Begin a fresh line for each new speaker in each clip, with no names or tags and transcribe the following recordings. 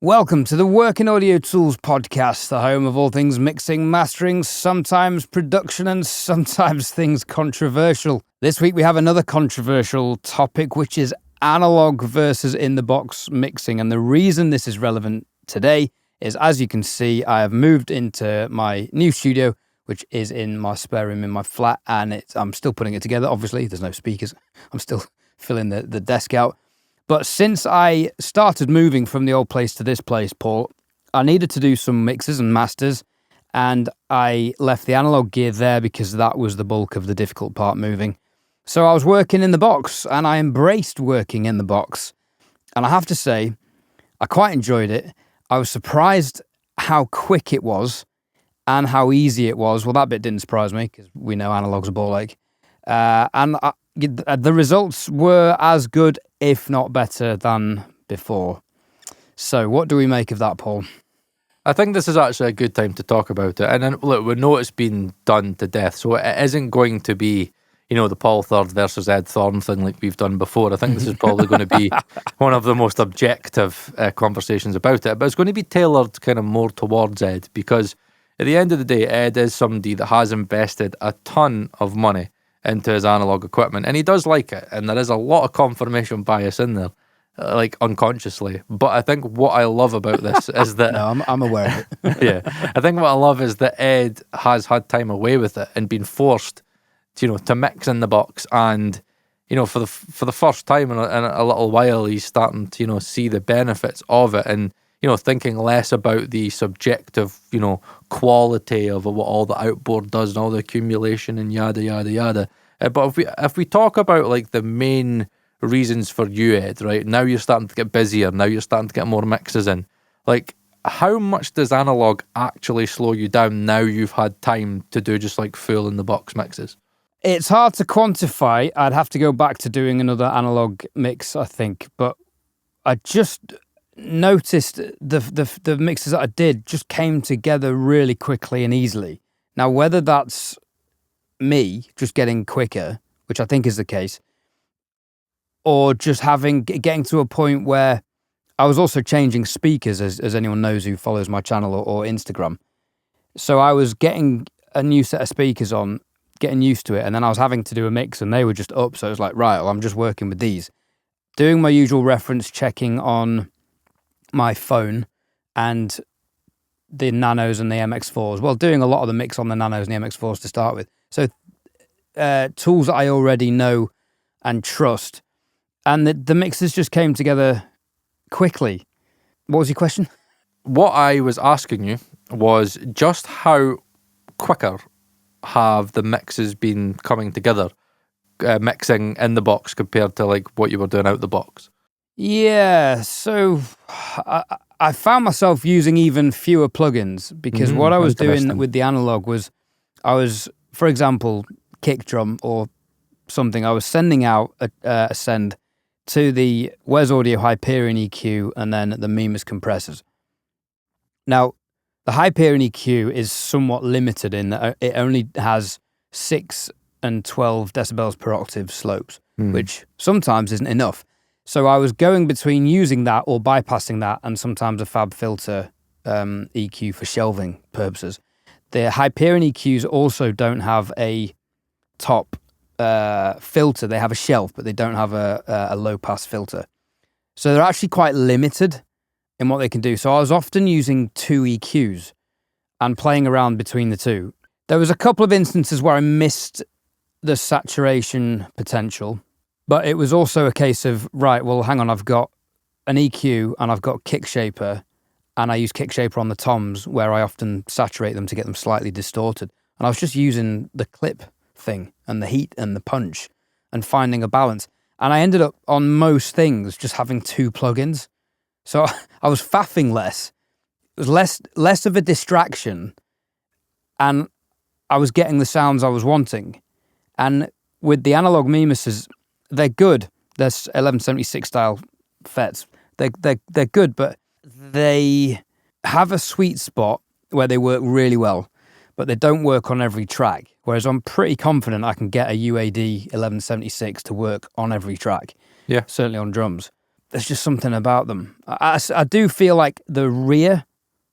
Welcome to the WorkingAudioTools podcast, the home of all things mixing, mastering, sometimes production, and sometimes things controversial. This week we have another controversial topic, which is analog versus in-the-box mixing. And the reason this is relevant today is, as you can see, I have moved into my new studio, which is in my spare room in my flat, and I'm still putting it together. Obviously, there's no speakers. I'm still filling the desk out. But since I started moving from the old place to this place, Paul, I needed to do some mixes and masters, and I left the analog gear there because that was the bulk of the difficult part moving. So I was working in the box, and I embraced working in the box. And I have to say, I quite enjoyed it. I was surprised how quick it was and how easy it was. Well, that bit didn't surprise me because we know analog's a ball ache. The results were as good, if not better, than before. So what do we make of that, Paul?
I think this is actually a good time to talk about it. And then, look, we know it's been done to death, so it isn't going to be, the Paul Third versus Ed Thorne thing like we've done before. I think this is probably going to be one of the most objective conversations about it. But it's going to be tailored kind of more towards Ed, because at the end of the day, Ed is somebody that has invested a ton of money into his analog equipment, and he does like it, and there is a lot of confirmation bias in there, like unconsciously. But I think what I love about this is that
No, I'm aware of it.
yeah, I think what I love is that Ed has had time away with it and been forced to mix in the box, and for the first time in a little while, he's starting to see the benefits of it, and thinking less about the subjective, quality of what all the outboard does and all the accumulation and yada, yada, yada. But if we talk about like the main reasons for you, Ed, right, now you're starting to get busier, now you're starting to get more mixes in. Like, how much does analog actually slow you down now you've had time to do just like full in the box mixes?
It's hard to quantify. I'd have to go back to doing another analog mix, I think. But I just noticed the mixes that I did just came together really quickly and easily. Now, whether that's me just getting quicker, which I think is the case, or just getting to a point where I was also changing speakers, as anyone knows who follows my channel or Instagram. So I was getting a new set of speakers on, getting used to it, and then I was having to do a mix and they were just up. So it was like, right, well, I'm just working with these. Doing my usual reference checking on my phone and the Nanos and the MX4s. Well, doing a lot of the mix on the Nanos and the MX4s to start with. So tools that I already know and trust. And the mixes just came together quickly. What was your question?
What I was asking you was just how quicker have the mixes been coming together, mixing in the box compared to like what you were doing out the box?
Yeah, so I found myself using even fewer plugins because what I was doing with the analog was I was, for example, kick drum or something, I was sending out a send to the Wes Audio Hyperion EQ and then the Mimas compressors. Now, the Hyperion EQ is somewhat limited in that it only has 6 and 12 decibels per octave slopes, which sometimes isn't enough. So I was going between using that or bypassing that and sometimes a fab filter EQ for shelving purposes. The Hyperion EQs also don't have a top filter. They have a shelf, but they don't have a low-pass filter. So they're actually quite limited in what they can do. So I was often using 2 EQs and playing around between the two. There was a couple of instances where I missed the saturation potential, but it was also a case of, right, well, hang on, I've got an EQ and I've got kick shaper, and I use kick shaper on the toms where I often saturate them to get them slightly distorted. And I was just using the clip thing and the heat and the punch and finding a balance. And I ended up on most things just having 2 plugins. So I was faffing less. It was less of a distraction, and I was getting the sounds I was wanting. And with the analog Mimases, they're good. They're 1176 style FETs. They're good, but they have a sweet spot where they work really well, but they don't work on every track. Whereas I'm pretty confident I can get a UAD 1176 to work on every track.
Yeah.
Certainly on drums. there's just something about them. I do feel like the rear,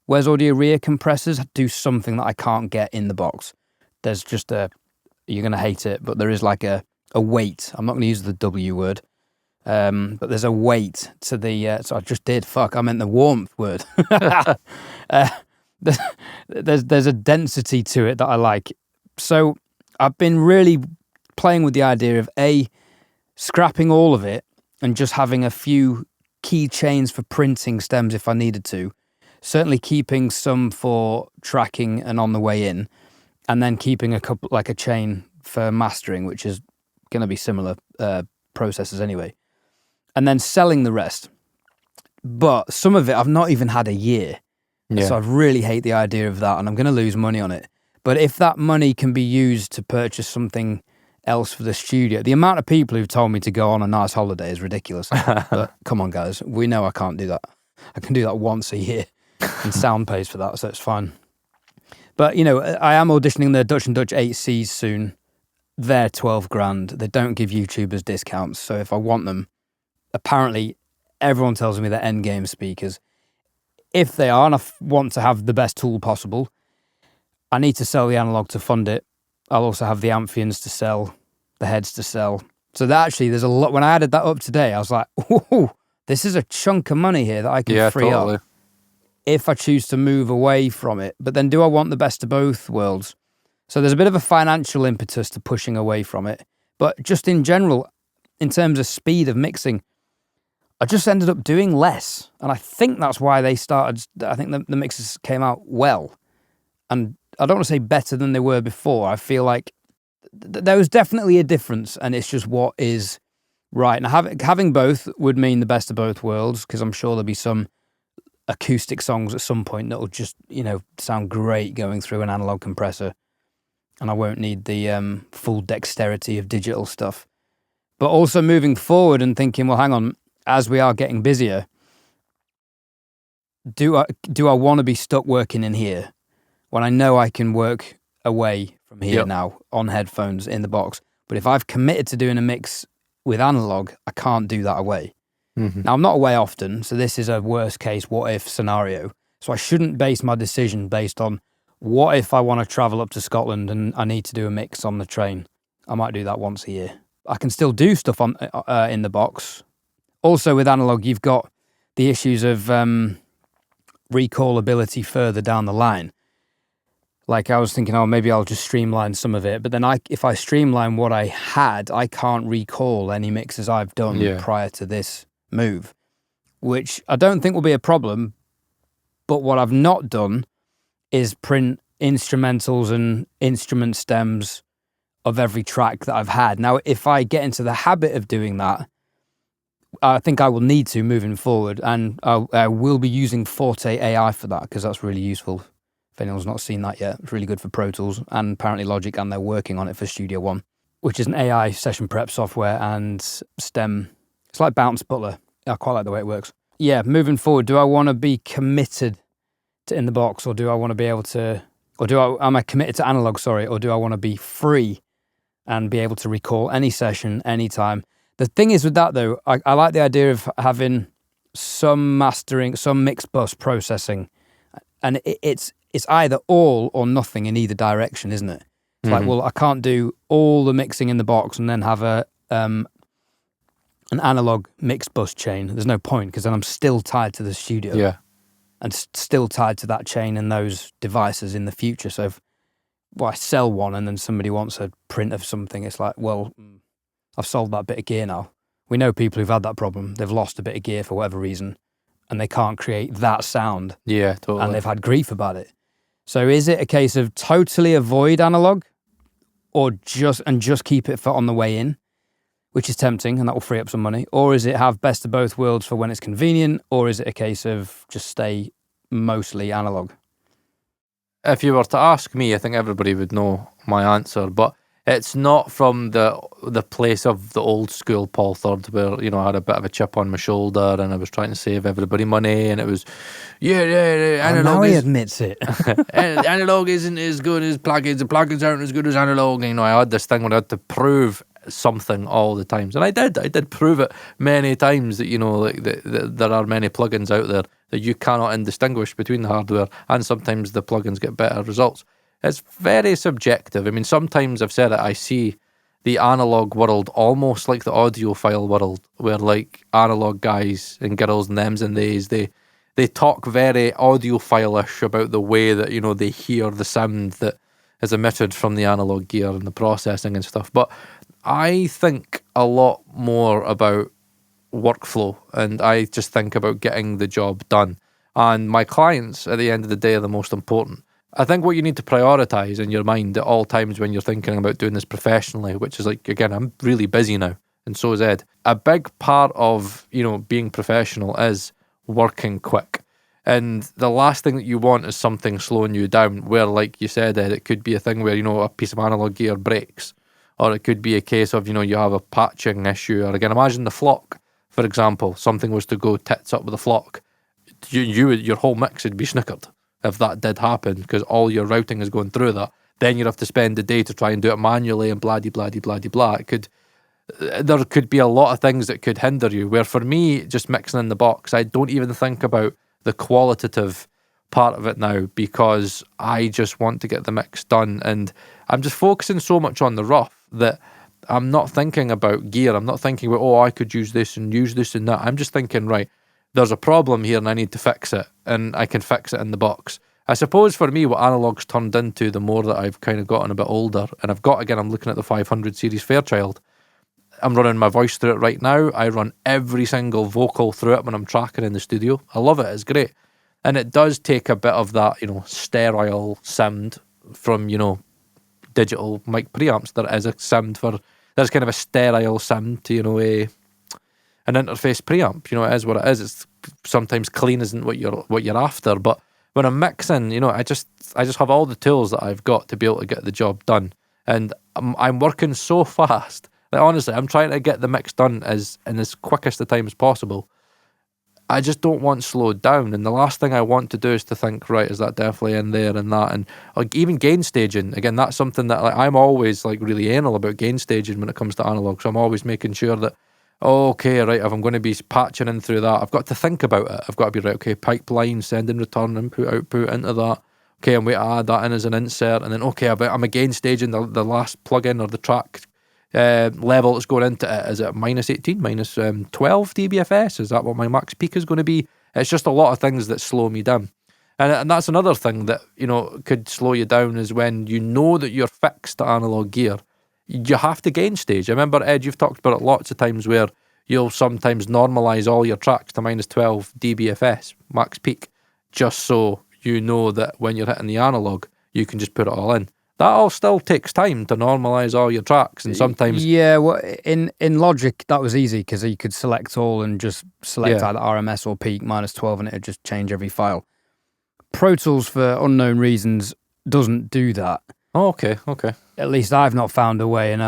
Where's Audio rear compressors do something that I can't get in the box. There's just you're going to hate it, but there is like a weight. I'm not going to use the W word, but there's a weight to the, so I just did, I meant the warmth word. There's a density to it that I like. So I've been really playing with the idea of scrapping all of it and just having a few keychains for printing stems if I needed to. Certainly keeping some for tracking and on the way in, and then keeping a couple, like a chain for mastering, which is going to be similar processes anyway, and then selling the rest. But some of it I've not even had a year. Yeah. So I really hate the idea of that, and I'm going to lose money on it. But if that money can be used to purchase something else for the studio, the amount of people who've told me to go on a nice holiday is ridiculous. But come on, guys, we know I can't do that. I can do that once a year, and sound pays for that, so it's fine. But, I am auditioning the Dutch and Dutch 8Cs soon. They're 12 grand. They don't give YouTubers discounts, so if I want them, apparently everyone tells me they're endgame speakers. If they are, and I want to have the best tool possible, I need to sell the analog to fund it. I'll also have the Amphions to sell, the heads to sell. So that actually, there's a lot. When I added that up today, I was like, "Ooh, this is a chunk of money here that I can free up if I choose to move away from it." But then do I want the best of both worlds? So there's a bit of a financial impetus to pushing away from it. But just in general, in terms of speed of mixing, I just ended up doing less. And I think that's why they started, I think the mixes came out well. And I don't want to say better than they were before. I feel like there was definitely a difference, and it's just what is right. Now, having both would mean the best of both worlds, because I'm sure there'll be some acoustic songs at some point that'll just, sound great going through an analog compressor, and I won't need the full dexterity of digital stuff. But also moving forward and thinking, well, hang on, as we are getting busier, do I want to be stuck working in here when I know I can work away from here now on headphones in the box? But if I've committed to doing a mix with analog, I can't do that away. Mm-hmm. Now, I'm not away often, so this is a worst case what if scenario. So I shouldn't base my decision based on what if I want to travel up to Scotland and I need to do a mix on the train. I might do that once a year. I can still do stuff on in the box. Also with analog, you've got the issues of recallability further down the line. Like I was thinking, maybe I'll just streamline some of it. But then if I streamline what I had, I can't recall any mixes I've done prior to this move, which I don't think will be a problem. But what I've not done is print instrumentals and instrument stems of every track that I've had. Now, if I get into the habit of doing that, I think I will need to moving forward, and I will be using Forte AI for that, because that's really useful. If anyone's not seen that yet, it's really good for Pro Tools and apparently Logic, and they're working on it for Studio One, which is an AI session prep software and stem. It's like Bounce Butler. I quite like the way it works. Yeah, moving forward, do I want to be committed to in the box, or do I want to be able to, am I committed to analog, or do I want to be free and be able to recall any session, anytime? The thing is with that though, I like the idea of having some mastering, some mix bus processing, and it's either all or nothing in either direction, isn't it? It's like, well, I can't do all the mixing in the box and then have an analog mix bus chain. There's no point, because then I'm still tied to the studio. Yeah. And still tied to that chain and those devices in the future. So if I sell one and then somebody wants a print of something, it's like, well, I've solved that bit of gear now. We know people who've had that problem. They've lost a bit of gear for whatever reason, and they can't create that sound. Yeah, totally. And they've had grief about it. So is it a case of totally avoid analog, or just keep it for on the way in, which is tempting, and that will free up some money? Or is it have best of both worlds for when it's convenient? Or is it a case of just stay mostly analog?
If you were to ask me, I think everybody would know my answer, but it's not from the place of the old school Paul Thorne, where, I had a bit of a chip on my shoulder and I was trying to save everybody money, and it was, analog.
Now he admits it.
Analog isn't as good as plugins, and plugins aren't as good as analog. I had this thing where I had to prove something all the times. And I did prove it many times that, like there are many plugins out there that you cannot distinguish between the hardware, and sometimes the plugins get better results. It's very subjective. I mean, sometimes I've said it, I see the analog world almost like the audiophile world, where like analog guys and girls and thems and theys, they talk very audiophile-ish about the way that, they hear the sound that is emitted from the analog gear and the processing and stuff. But I think a lot more about workflow, and I just think about getting the job done. And my clients, at the end of the day, are the most important. I think what you need to prioritize in your mind at all times when you're thinking about doing this professionally, which is like, again, I'm really busy now, and so is Ed. A big part of, being professional is working quick. And the last thing that you want is something slowing you down, where, like you said, Ed, it could be a thing where, a piece of analog gear breaks, or it could be a case of, you have a patching issue, or again, imagine the flock, for example. Something was to go tits up with the flock. Your whole mix would be snickered if that did happen, because all your routing is going through that. Then you'd have to spend the day to try and do it manually and blah-de-blah-de-blah-de-blah. There could be a lot of things that could hinder you, where for me, just mixing in the box, I don't even think about the qualitative part of it now, because I just want to get the mix done, and I'm just focusing so much on the rough that I'm not thinking about gear. I'm not thinking about, I could use this and that. I'm just thinking, right, there's a problem here and I need to fix it, and I can fix it in the box. I suppose for me, what analog's turned into, the more that I've kind of gotten a bit older, and I'm looking at the 500 series Fairchild. I'm running my voice through it right now. I run every single vocal through it when I'm tracking in the studio. I love it. It's great. And it does take a bit of that, sterile sound from, digital mic preamps. There is a sound there's kind of a sterile sound to, an interface preamp. It is what it is. It's sometimes clean isn't what you're after. But when I'm mixing, I just have all the tools that I've got to be able to get the job done. And I'm working so fast. Like, honestly, I'm trying to get the mix done in as quickest a time as possible. I just don't want slowed down. And the last thing I want to do is to think, right, is that definitely in there and that? And like, even gain staging, again, that's something that I'm always really anal about gain staging when it comes to analog. So I'm always making sure that, okay, right, if I'm going to be patching in through that, I've got to think about it. I've got to be right, okay, pipeline, send in return, input, output into that. Okay, I'm going to add that in as an insert. And then, okay, I'm again staging the last plugin or the track level that's going into it. Is it minus 18, minus 12 dBFS? Is that what my max peak is going to be? It's just a lot of things that slow me down. And that's another thing that, could slow you down, is when you know that you're fixed to analog gear, you have to gain stage. I remember, Ed, you've talked about it lots of times, where you'll sometimes normalize all your tracks to minus 12 dBFS, max peak, just so you know that when you're hitting the analog, you can just put it all in. That all still takes time to normalize all your tracks, and sometimes...
Yeah, well, in Logic, that was easy, because you could select all and just select either RMS or peak minus 12, and it would just change every file. Pro Tools, for unknown reasons, doesn't do that.
Oh, okay.
At least I've not found a way, and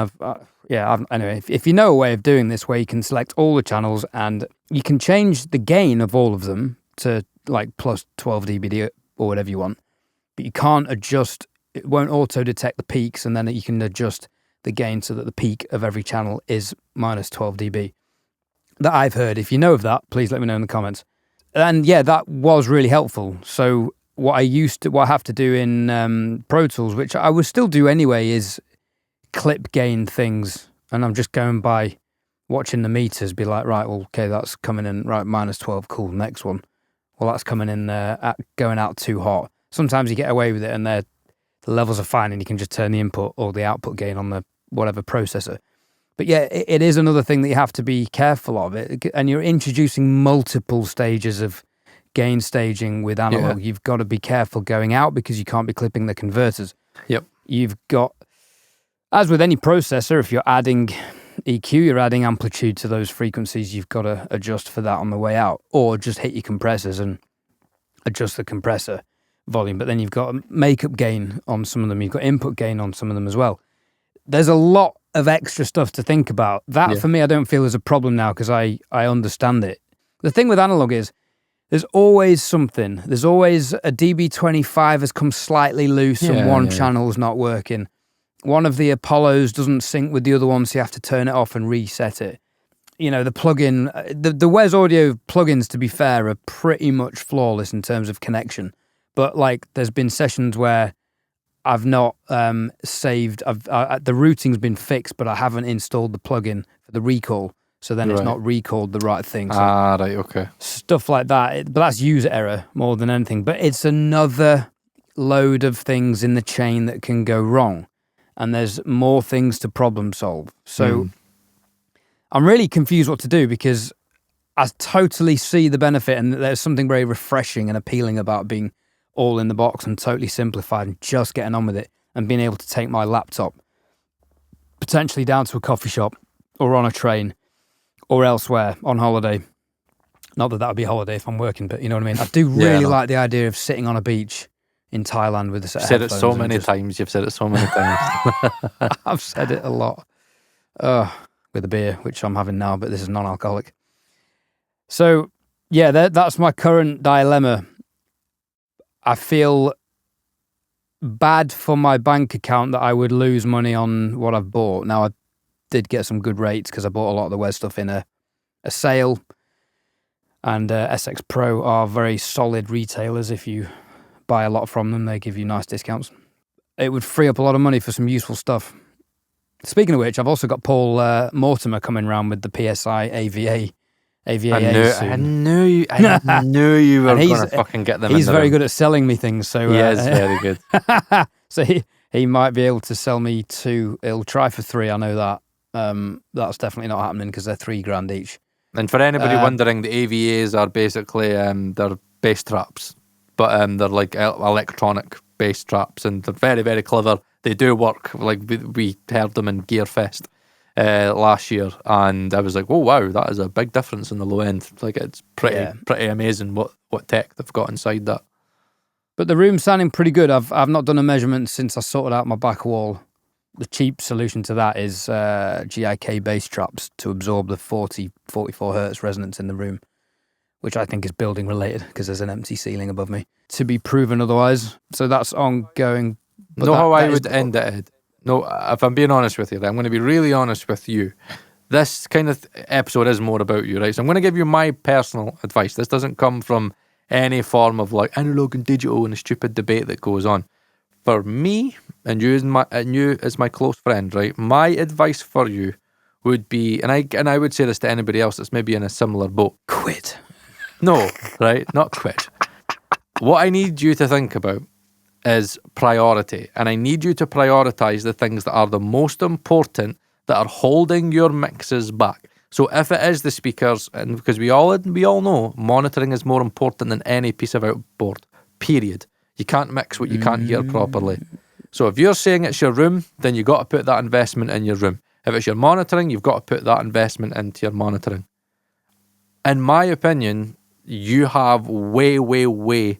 anyway, if you know a way of doing this where you can select all the channels and you can change the gain of all of them to like plus 12 dB or whatever you want, but you can't adjust, it won't auto detect the peaks, and then you can adjust the gain so that the peak of every channel is minus 12 dB. That I've heard. If you know of that, please let me know in the comments. And yeah, that was really helpful. So what I have to do in Pro Tools, which I would still do anyway, is clip gain things. And I'm just going by watching the meters, be like, right, well, okay, that's coming in, right, minus 12, cool, next one. Well, that's coming in going out too hot. Sometimes you get away with it and the levels are fine, and you can just turn the input or the output gain on the whatever processor. But yeah, it is another thing that you have to be careful of it. And you're introducing multiple stages of gain staging with analog. You've got to be careful going out, because you can't be clipping the converters.
Yep.
You've got, as with any processor, if you're adding EQ, you're adding amplitude to those frequencies. You've got to adjust for that on the way out, or just hit your compressors and adjust the compressor volume. But then you've got makeup gain on some of them. You've got input gain on some of them as well. There's a lot of extra stuff to think about. That, for me, I don't feel is a problem now, because I understand it. The thing with analog is there's always something. There's always a dB25 has come slightly loose and one channel's not working. one of the Apollos doesn't sync with the other one, so you have to turn it off and reset it. You know, the plugin, the Wes Audio plugins, to be fair, are pretty much flawless in terms of connection. But like, there's been sessions where I've not saved, the routing's been fixed, but I haven't installed the plugin for the recall. So then it's not recalled the right thing. So
right, okay.
Stuff like that. But that's user error more than anything. But it's another load of things in the chain that can go wrong. And there's more things to problem solve. So I'm really confused what to do, because I totally see the benefit, and there's something very refreshing and appealing about being all in the box and totally simplified and just getting on with it and being able to take my laptop potentially down to a coffee shop or on a train or elsewhere on holiday. Not that would be a holiday if I'm working, but you know what I mean? I do really like the idea of sitting on a beach in Thailand with a set of headphones.
You've said it so many times. You've said it so many times.
I've said it a lot. With a beer, which I'm having now, but this is non-alcoholic. So, yeah, that's my current dilemma. I feel bad for my bank account that I would lose money on what I've bought. Now, I did get some good rates because I bought a lot of the Wes stuff in a sale, and SX Pro are very solid retailers. If you buy a lot from them, they give you nice discounts. It would free up a lot of money for some useful stuff. Speaking of which, I've also got Paul Mortimer coming around with the PSI AVA.
I knew you were going to fucking get them.
He's very good at selling me things. So
yes, very good.
So he might be able to sell me 2. He'll try for 3. I know that. That's definitely not happening because they're $3,000 each.
And for anybody wondering, the AVAs are basically they're bass traps, but they're like electronic bass traps, and they're very, very clever. They do work. Like we heard them in Gearfest last year, and I was like, oh wow, that is a big difference in the low end. Like, it's pretty amazing what tech they've got inside that.
But the room's sounding pretty good. I've not done a measurement since I sorted out my back wall. The cheap solution to that is GIK bass traps to absorb the 44 hertz resonance in the room, which I think is building related because there's an empty ceiling above me. To be proven otherwise. So that's ongoing.
Know how I would end it, Ed? No, if I'm being honest with you, I'm going to be really honest with you. This kind of episode is more about you, right? So I'm going to give you my personal advice. This doesn't come from any form of like analog and digital and a stupid debate that goes on. For me, and you as my close friend, right? My advice for you would be, and I would say this to anybody else that's maybe in a similar boat.
Quit.
No, right? Not quit. What I need you to think about is priority. And I need you to prioritize the things that are the most important, that are holding your mixes back. So if it is the speakers, and because we all know monitoring is more important than any piece of outboard, period. You can't mix what you can't hear properly. So if you're saying it's your room, then you got to put that investment in your room. If it's your monitoring, you've got to put that investment into your monitoring. In my opinion, you have way, way, way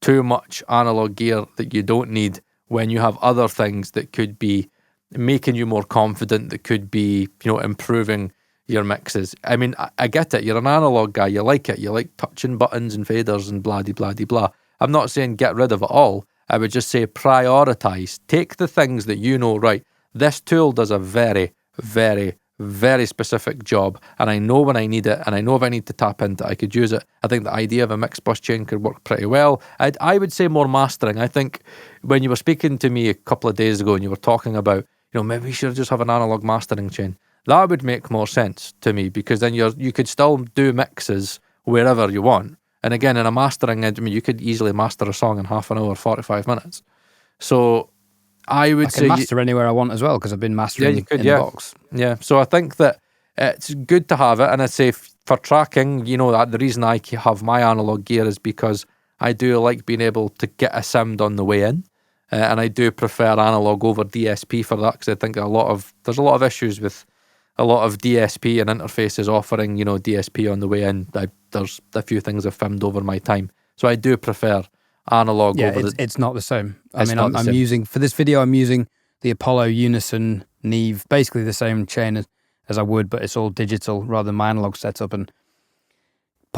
too much analog gear that you don't need when you have other things that could be making you more confident, that could be, improving your mixes. I mean, I get it. You're an analog guy. You like it. You like touching buttons and faders and blah-de-blah-de-blah. I'm not saying get rid of it all. I would just say prioritize. Take the things that you know, right, this tool does a very, very, very specific job, and I know when I need it, and I know if I need to tap into it, I could use it. I think the idea of a mix bus chain could work pretty well. I would say more mastering. I think when you were speaking to me a couple of days ago and you were talking about, maybe we should just have an analog mastering chain, that would make more sense to me, because then you could still do mixes wherever you want. And again, in a mastering, you could easily master a song in half an hour, 45 minutes. So I can
master anywhere I want as well, because I've been mastering in the box.
Yeah, so I think that it's good to have it. And I'd say for tracking, the reason I have my analog gear is because I do like being able to get a sound on the way in. And I do prefer analog over DSP for that, because I think there's a lot of issues with a lot of DSP and interfaces offering, DSP on the way in. There's a few things I've filmed over my time. So I do prefer analog over
it's not the same. I'm using, for this video, I'm using the Apollo Unison Neve, basically the same chain as I would, but it's all digital rather than my analog setup. And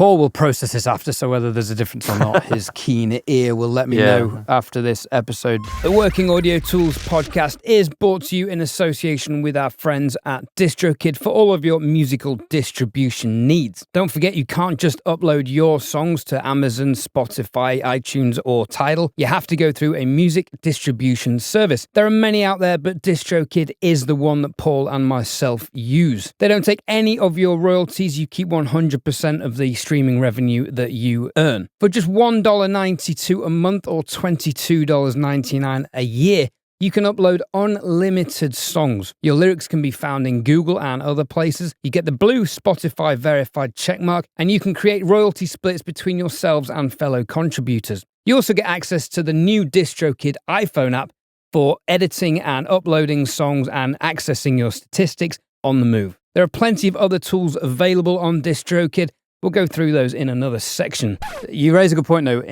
Paul will process this after, so whether there's a difference or not, his keen ear will let me know after this episode. The Working Audio Tools podcast is brought to you in association with our friends at DistroKid for all of your musical distribution needs. Don't forget, you can't just upload your songs to Amazon, Spotify, iTunes, or Tidal. You have to go through a music distribution service. There are many out there, but DistroKid is the one that Paul and myself use. They don't take any of your royalties. You keep 100% of the streaming revenue that you earn. For just $1.92 a month or $22.99 a year, you can upload unlimited songs. Your lyrics can be found in Google and other places. You get the blue Spotify verified checkmark, and you can create royalty splits between yourselves and fellow contributors. You also get access to the new DistroKid iPhone app for editing and uploading songs and accessing your statistics on the move. There are plenty of other tools available on DistroKid. We'll go through those in another section. You raise a good point, though.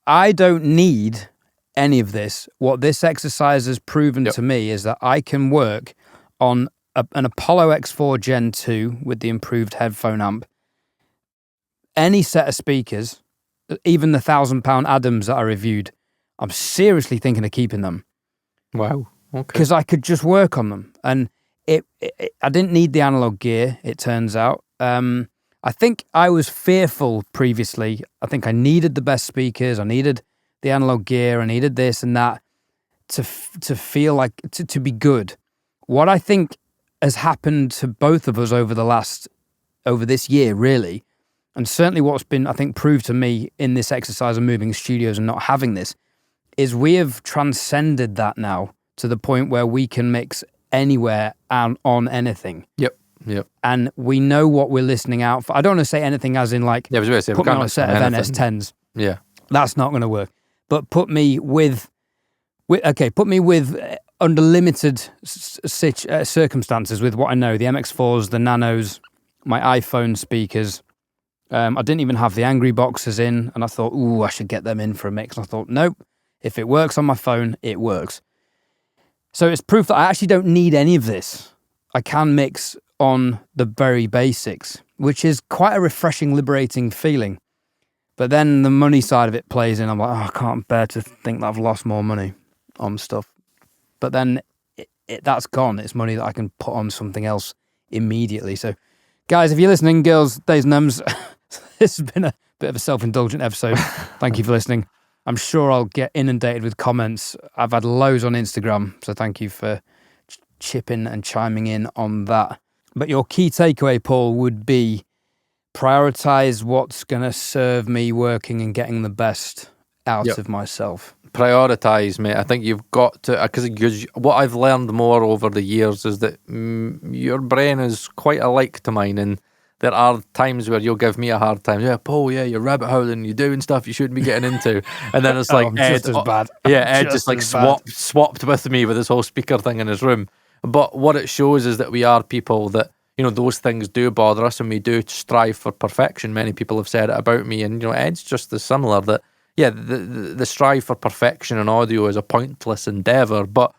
I don't need any of this. What this exercise has proven to me is that I can work on an Apollo X4 Gen 2 with the improved headphone amp, any set of speakers, even the £1,000 Adams that I reviewed. I'm seriously thinking of keeping them.
Wow. Okay.
Because I could just work on them. And I didn't need the analog gear, it turns out. I think I was fearful previously. I think I needed the best speakers. I needed the analog gear. I needed this and that to feel like, to be good. What I think has happened to both of us over this year, really, and certainly what's been, I think, proved to me in this exercise of moving studios and not having this, is we have transcended that now to the point where we can mix anywhere and on anything.
Yep.
And we know what we're listening out for. I don't want to say anything as in like,
I was going to say,
put me on a set of NS10s.
Yeah.
That's not going to work. But put me with under limited circumstances with what I know, the MX4s, the Nanos, my iPhone speakers. I didn't even have the Angry Boxes in, and I thought, I should get them in for a mix. And I thought, nope, if it works on my phone, it works. So it's proof that I actually don't need any of this. I can mix on the very basics, which is quite a refreshing, liberating feeling. But then the money side of it plays in. I'm like, I can't bear to think that I've lost more money on stuff. But then that's gone. It's money that I can put on something else immediately. So, guys, if you're listening, girls, days and mums, this has been a bit of a self-indulgent episode. Thank you for listening. I'm sure I'll get inundated with comments. I've had loads on Instagram, so thank you for chipping and chiming in on that. But your key takeaway, Paul, would be prioritize what's going to serve me working and getting the best out of myself.
Prioritize, mate. I think you've got to, because what I've learned more over the years is that your brain is quite alike to mine, and there are times where you'll give me a hard time. Yeah, Paul, you're rabbit holing, you're doing stuff you shouldn't be getting into. And then it's like,
just as bad.
Yeah, Ed just like swapped with me with this whole speaker thing in his room. But what it shows is that we are people that, those things do bother us, and we do strive for perfection. Many people have said it about me, and Ed's just as similar. That the strive for perfection in audio is a pointless endeavor. But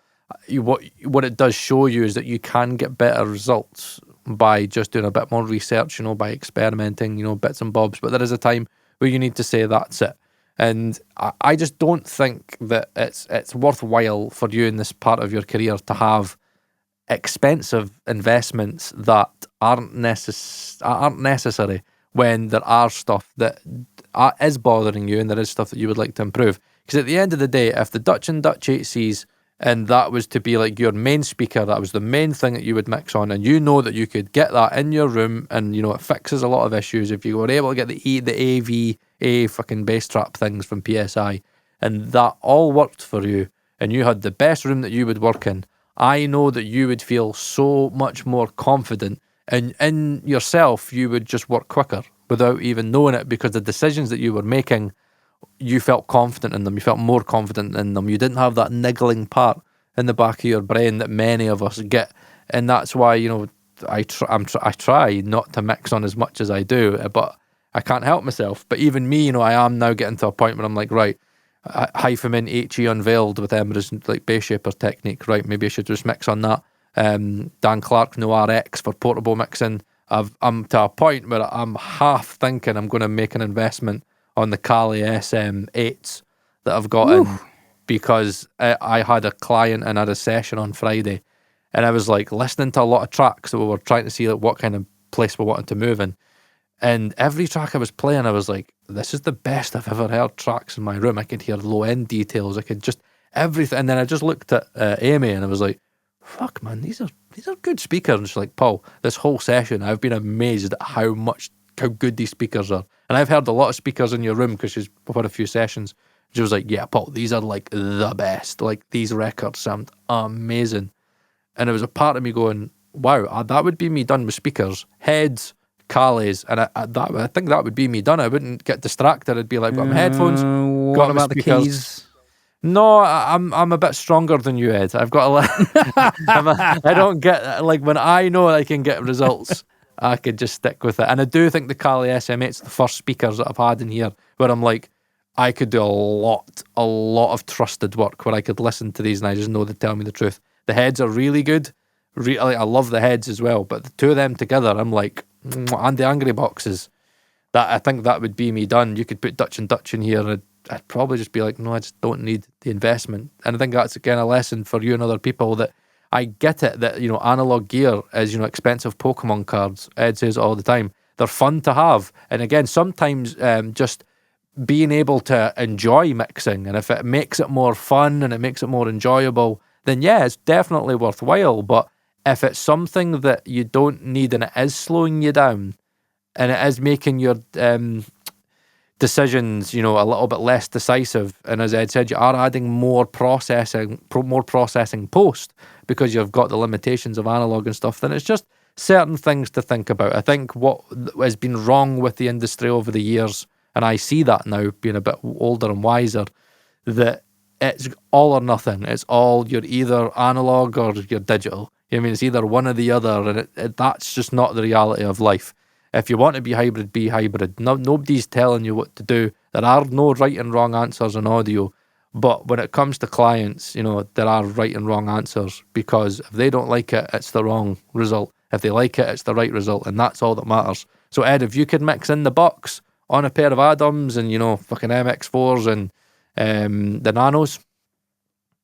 what it does show you is that you can get better results by just doing a bit more research, by experimenting, bits and bobs. But there is a time where you need to say that's it. And I just don't think that it's worthwhile for you in this part of your career to have expensive investments that aren't necessary when there are stuff that is bothering you and there is stuff that you would like to improve. Because at the end of the day, if the Dutch and Dutch 8Cs and that was to be like your main speaker, that was the main thing that you would mix on, and that you could get that in your room, and it fixes a lot of issues. If you were able to get the AV fucking bass trap things from PSI, and that all worked for you, and you had the best room that you would work in, I know that you would feel so much more confident, and in yourself you would just work quicker without even knowing it, because the decisions that you were making, you felt confident in them. You felt more confident in them. You didn't have that niggling part in the back of your brain that many of us get, and that's why I try not to mix on as much as I do, but I can't help myself. But even me, I am now getting to a point where I'm like, right, Hyphamin HE Unveiled with Emra's like bass shaper technique, right, maybe I should just mix on that. Dan Clark No RX for portable mixing. I'm to a point where I'm half thinking I'm going to make an investment on the Kali SM8s that I've got in, because I had a client and had a session on Friday, and I was like listening to a lot of tracks that we were trying to see like what kind of place we wanted to move in. And every track I was playing, I was like, this is the best I've ever heard tracks in my room. I could hear low-end details. I could just everything. And then I just looked at Amy and I was like, fuck, man, these are good speakers. And she's like, Paul, this whole session, I've been amazed at how good these speakers are. And I've heard a lot of speakers in your room because she's had a few sessions. She was like, yeah, Paul, these are like the best. Like, these records sound amazing. And there was a part of me going, wow, that would be me done with speakers, heads, Kalis, and I think that would be me done. I wouldn't get distracted. I'd be like, got my headphones.
What about the keys?
No, I'm a bit stronger than you, Ed. I've got I don't get, like, when I know I can get results, I could just stick with it. And I do think the Kali SM8's the first speakers that I've had in here where I'm like, I could do a lot of trusted work where I could listen to these and I just know they tell me the truth. The heads are really good. I love the heads as well, but the two of them together, I'm like, and the angry boxes, that I think that would be me done. You could put Dutch and Dutch in here and I'd probably just be like, no, I just don't need the investment. And I think that's again a lesson for you and other people, that I get it that, you know, analog gear is, you know, expensive Pokemon cards. Ed says it all the time. They're fun to have. And again, sometimes just being able to enjoy mixing, and if it makes it more fun and it makes it more enjoyable, then yeah, it's definitely worthwhile. But if it's something that you don't need and it is slowing you down and it is making your decisions, you know, a little bit less decisive, and as Ed said, you are adding more processing post because you've got the limitations of analog and stuff, then it's just certain things to think about. I think what has been wrong with the industry over the years, and I see that now being a bit older and wiser, that it's all or nothing. It's all, you're either analog or you're digital. I mean, it's either one or the other, and that's just not the reality of life. If you want to be hybrid, be hybrid. Nobody's telling you what to do. There are no right and wrong answers in audio, but when it comes to clients, you know, there are right and wrong answers, because if they don't like it, it's the wrong result. If they like it, it's the right result, and that's all that matters. So Ed, if you could mix in the box on a pair of Adams and, you know, fucking MX4s and the Nanos,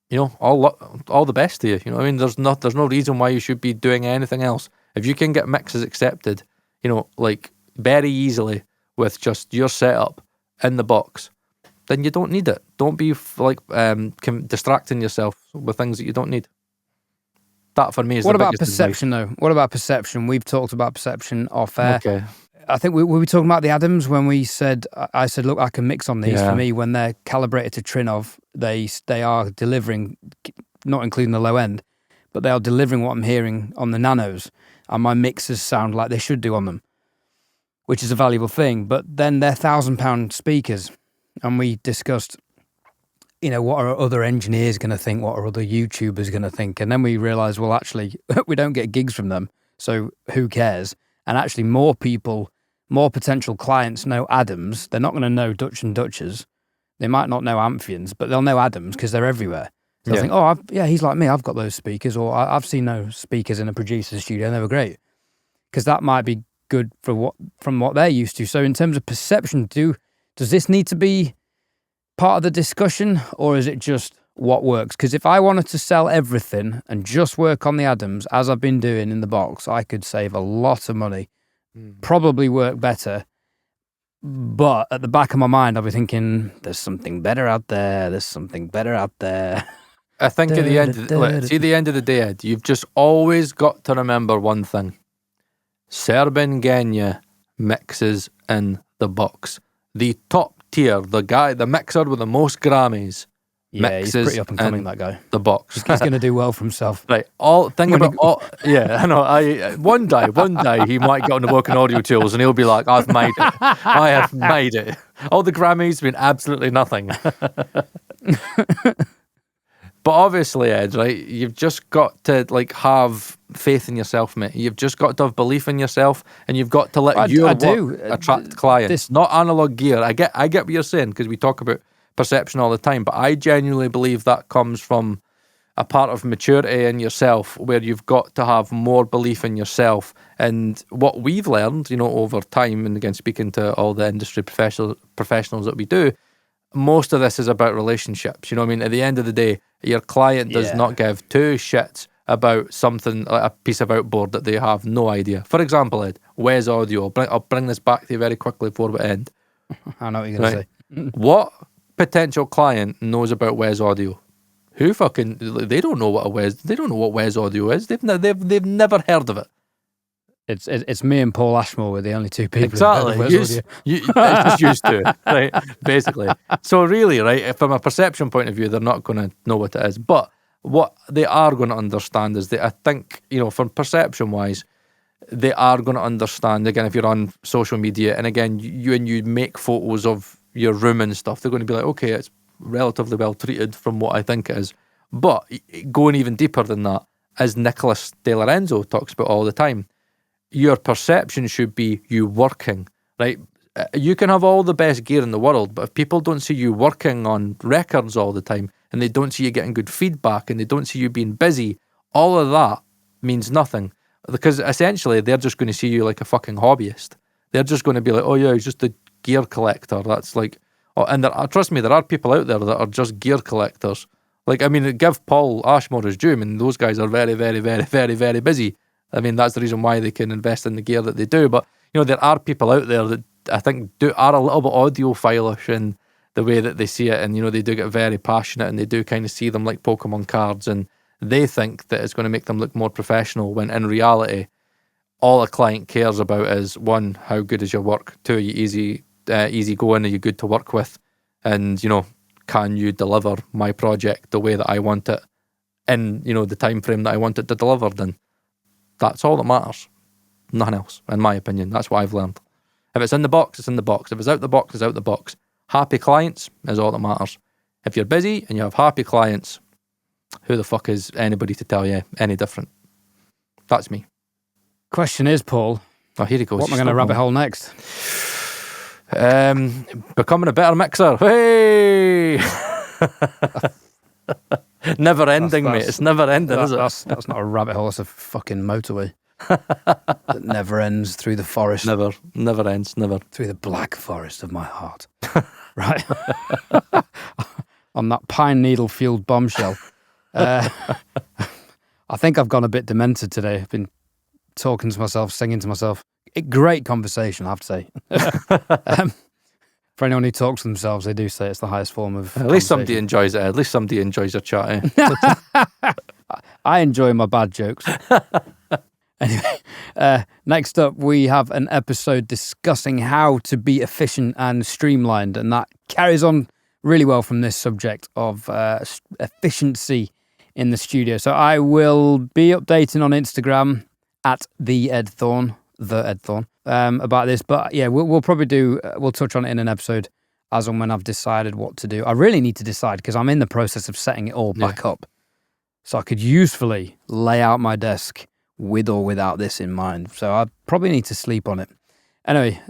you know, all the best to you. You know what I mean? There's no reason why you should be doing anything else. If you can get mixes accepted, you know, like very easily with just your setup in the box, then you don't need it. Don't be like distracting yourself with things that you don't need. That for me is
what
the
about
biggest
perception
advice.
though? What about perception? We've talked about perception off air.
Okay.
I think we were talking about the Adams when I said, look, I can mix on these.
Yeah.
For me, when they're calibrated to Trinov, they are delivering, not including the low end, but they are delivering what I'm hearing on the Nanos, and my mixers sound like they should do on them, which is a valuable thing. But then they're £1,000 speakers, and we discussed, you know, what are other engineers going to think, what are other YouTubers going to think, and then we realised, well, actually, we don't get gigs from them, so who cares? And actually, more potential clients know Adams. They're not going to know Dutch and Dutches. They might not know Amphions, but they'll know Adams because they're everywhere. So they'll think, oh, he's like me. I've got those speakers, or I've seen those speakers in a producer's studio, and they were great. Because that might be good from what they're used to. So in terms of perception, does this need to be part of the discussion, or is it just what works? Because if I wanted to sell everything and just work on the Adams, as I've been doing in the box, I could save a lot of money. Probably work better, but at the back of my mind I'll be thinking there's something better out there.
I think at the end of the day, Ed, you've just always got to remember one thing. Serban Genya mixes in the box. The top tier, the mixer with the most Grammys,
he's pretty up and coming, that guy.
The box.
He's going to do well for himself.
Right. I know. One day he might get on the WorkingAudioTools and he'll be like, I've made it. I have made it. All the Grammys mean absolutely nothing. But obviously, Ed, right, you've just got to like have faith in yourself, mate. You've just got to have belief in yourself, and you've got to let your work attract clients. Not analog gear. I get what you're saying, because we talk about perception all the time, but I genuinely believe that comes from a part of maturity in yourself where you've got to have more belief in yourself. And what we've learned, over time, and again, speaking to all the industry professionals that we do, most of this is about relationships. At the end of the day, your client does not give two shits about something, like a piece of outboard that they have no idea. For example, Ed, Wes Audio. I'll bring this back to you very quickly before we end.
I know what you're going to say.
What potential client knows about Wes Audio? Who they don't know what they don't know what Wes Audio is. They've never heard of it.
It's me and Paul Ashmore were the only two people.
Exactly. It's just used to it, right? Basically. So really, right, from a perception point of view, they're not going to know what it is. But what they are going to understand is that I think, from perception-wise, they are going to understand, again, if you're on social media, and again, you make photos of your room and stuff, they're going to be like, okay, it's relatively well treated from what I think it is. But going even deeper than that, as Nicholas De Lorenzo talks about all the time, your perception should be you working, right? You can have all the best gear in the world, but if people don't see you working on records all the time, and they don't see you getting good feedback, and they don't see you being busy, all of that means nothing. Because essentially, they're just going to see you like a fucking hobbyist. They're just going to be like, oh yeah, he's just a gear collector. That's like, and trust me, there are people out there that are just gear collectors. Like, give Paul Ashmore his due. Those guys are very, very, very, very, very busy. That's the reason why they can invest in the gear that they do. But, there are people out there that I think are a little bit audiophile-ish in the way that they see it. And, they do get very passionate, and they do kind of see them like Pokemon cards. And they think that it's going to make them look more professional, when in reality, all a client cares about is, one, how good is your work? Two, are you easy going? Are you good to work with? And, can you deliver my project the way that I want it in, the time frame that I want it to deliver? Then that's all that matters. Nothing else, in my opinion. That's what I've learned. If it's in the box, it's in the box. If it's out the box, it's out the box. Happy clients is all that matters. If you're busy and you have happy clients, who the fuck is anybody to tell you any different? That's me.
Question is, Paul.
Oh, here he goes.
What am I going to rabbit hole next?
Becoming a better mixer. Hey! Never ending, mate. It's never ending, is it?
That's not a rabbit hole. It's a fucking motorway that never ends through the forest.
Never ends. Never.
Through the black forest of my heart. Right? On that pine needle fueled bombshell. I think I've gone a bit demented today. I've been talking to myself, singing to myself. Great conversation, I have to say. For anyone who talks to themselves, they do say it's the highest form of
At least somebody enjoys it. At least somebody enjoys your chat.
I enjoy my bad jokes. Anyway, next up, we have an episode discussing how to be efficient and streamlined, and that carries on really well from this subject of efficiency in the studio. So I will be updating on Instagram at the Ed Thorne, about this. But yeah, we'll probably we'll touch on it in an episode as and when I've decided what to do. I really need to decide because I'm in the process of setting it all back up. So I could usefully lay out my desk with or without this in mind. So I probably need to sleep on it. Anyway,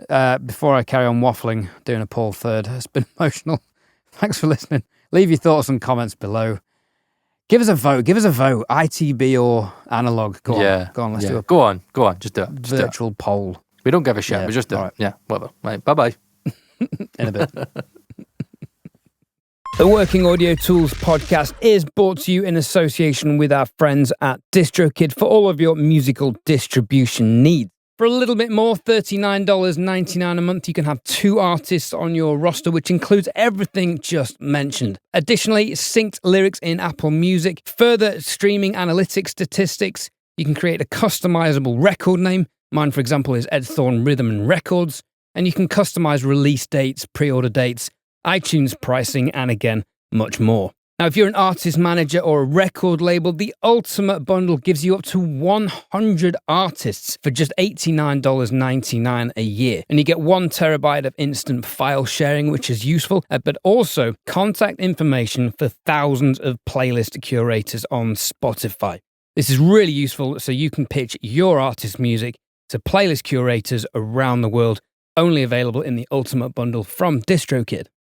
before I carry on waffling, doing a Paul third, it's been emotional. Thanks for listening. Leave your thoughts and comments below. Give us a vote. ITB or analogue. Go on. Let's do it.
Go on. Just do it.
Virtual poll.
We don't give a shit.
Yeah,
we just do it.
right.
Yeah, whatever. Right, bye-bye.
In a bit. The Working Audio Tools podcast is brought to you in association with our friends at DistroKid for all of your musical distribution needs. For a little bit more, $39.99 a month, you can have 2 artists on your roster, which includes everything just mentioned. Additionally, synced lyrics in Apple Music, further streaming analytics statistics. You can create a customizable record name. Mine, for example, is Ed Thorne Rhythm and Records. And you can customize release dates, pre-order dates, iTunes pricing, and again, much more. Now, if you're an artist manager or a record label, the Ultimate Bundle gives you up to 100 artists for just $89.99 a year. And you get 1 terabyte of instant file sharing, which is useful, but also contact information for thousands of playlist curators on Spotify. This is really useful so you can pitch your artist music to playlist curators around the world, only available in the Ultimate Bundle from DistroKid.